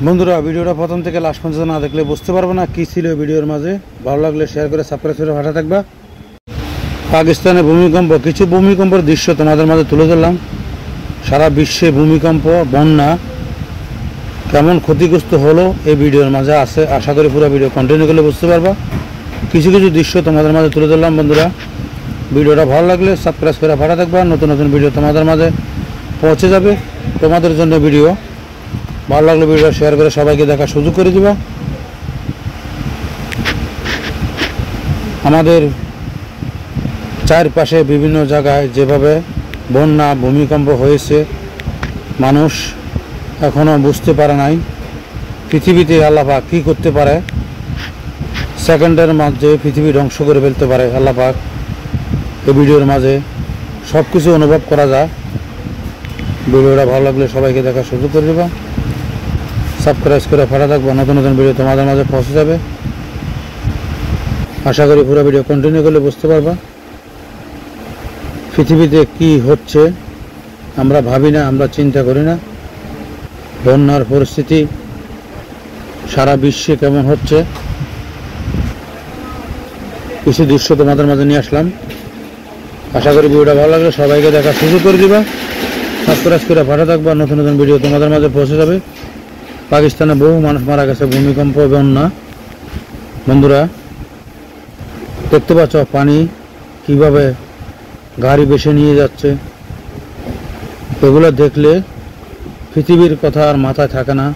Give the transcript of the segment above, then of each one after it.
বন্ধুরা ভিডিওটা প্রথম থেকে লাস্ট পর্যন্ত না দেখলে বুঝতে পারবো না কি ছিল ভিডিওর মাঝে। ভালো লাগলে শেয়ার করে সাবস্ক্রাইব করে ভাটা থাকবা। পাকিস্তানে ভূমিকম্প, কিছু ভূমিকম্পের দৃশ্য তোমাদের মাঝে তুলে ধরলাম। সারা বিশ্বে ভূমিকম্প, বন্যা কেমন ক্ষতিগ্রস্ত হলো এই ভিডিওর মাঝে আছে। আশা করি পুরো ভিডিও কন্টিনিউ করলে বুঝতে পারবা। কিছু কিছু দৃশ্য তোমাদের মাঝে তুলে ধরলাম। বন্ধুরা ভিডিওটা ভালো লাগলে সাবস্ক্রাইব করে ভাটা থাকবা। নতুন নতুন ভিডিও তোমাদের মাঝে পৌঁছে যাবে। তোমাদের জন্য ভিডিও ভালো লাগলে ভিডিওটা শেয়ার করে সবাইকে দেখার সুযোগ করে দিবা। আমাদের চারপাশে বিভিন্ন জায়গায় যেভাবে বন্যা ভূমিকম্প হয়েছে, মানুষ এখনও বুঝতে পারে নাই পৃথিবীতে আল্লাহ পাক কী করতে পারে। সেকেন্ডের মাঝে পৃথিবী ধ্বংস করে ফেলতে পারে আল্লাহ পাক। এই ভিডিওর মাঝে সব কিছু অনুভব করা যায়। ভিডিওটা ভালো লাগলে সবাইকে দেখার সুযোগ করে দেবা। সাবস্ক্রাইব করে ফাটা থাকবো। নতুন নতুন ভিডিও তোমাদের মাঝে পৌঁছে যাবে। আশা করি পুরো ভিডিও কন্টিনিউ করলে বুঝতে পারবা পৃথিবীতে কি হচ্ছে। আমরা ভাবি না, আমরা চিন্তা করি না। বন্যার পরিস্থিতি সারা বিশ্বে কেমন হচ্ছে, কিছু দৃশ্য তোমাদের মাঝে নিয়ে আসলাম। আশা করি ভিডিওটা ভালো লাগলে সবাইকে দেখার সুযোগ করে দিবা। সাবস্ক্রাইব করে ভালো থাকবা। নতুন নতুন ভিডিও তোমাদের মাঝে পৌঁছে যাবে। পাকিস্তানে বহু মানুষ মারা গেছে ভূমিকম্প, বন্যা। বন্ধুরা দেখতে পাচ্ছ পানি কিভাবে গাড়ি বেশে নিয়ে যাচ্ছে। এগুলো দেখলে পৃথিবীর কথা আর মাথায় থাকে না।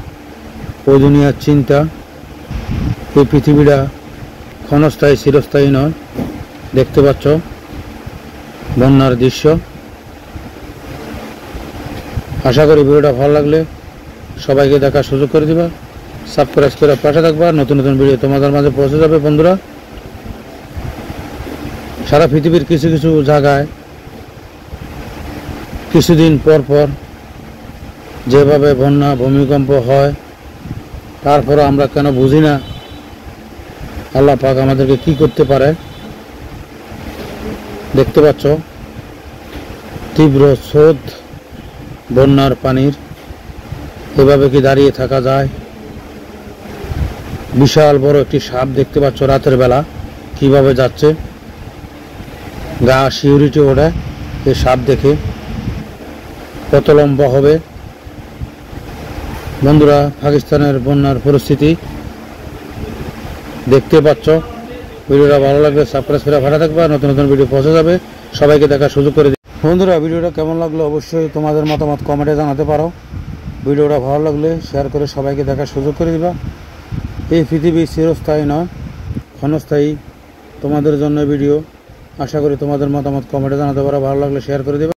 ওই দুনিয়ার চিন্তা। এই পৃথিবীটা ক্ষণস্থায়ী, চিরস্থায়ী নয়। দেখতে পাচ্ছ বন্যার দৃশ্য। আশা করি ভিডিওটা ভালো লাগলে সবাইকে দেখার সুযোগ করে দিবা। সাবস্ক্রাইব করে পাশে থাকবা। নতুন নতুন ভিডিও তোমাদের মাঝে পৌঁছে যাবে। বন্ধুরা সারা পৃথিবীর কিছু কিছু জায়গায় কিছুদিন পর পর যেভাবে বন্যা ভূমিকম্প হয়, তারপরে আমরা কেন বুঝি না আল্লাহ পাক আমাদেরকে কি করতে পারে। দেখতে পাচ্ছ তীব্র স্রোত বন্যার পানির। এভাবে কি দাঁড়িয়ে থাকা যায়? বিশাল বড় একটি সাপ দেখতে পাচ্ছ রাতের বেলা কিভাবে যাচ্ছে। গা শিউরিটি ওঠে এই সাপ দেখে। কত লম্বা হবে। বন্ধুরা পাকিস্তানের বন্যার পরিস্থিতি দেখতে পাচ্ছ। ভিডিওটা ভালো লাগলে সাবস্ক্রাইব করে ভালো থাকবে। নতুন নতুন ভিডিও পৌঁছে যাবে। সবাইকে দেখার সুযোগ করে দিই। বন্ধুরা ভিডিওটা কেমন লাগলো অবশ্যই তোমাদের মতামত কমেন্টে জানাতে পারো। ভিডিওটা ভালো লাগলে শেয়ার করে সবাইকে দেখার সুযোগ করে দিবা। এই পৃথিবী চিরস্থায়ী নয়, ক্ষণস্থায়ী। তোমাদের জন্য ভিডিও। আশা করি তোমাদের মতামত কমেন্টে জানাতে পারো। ভালো লাগলে শেয়ার করে দিবা।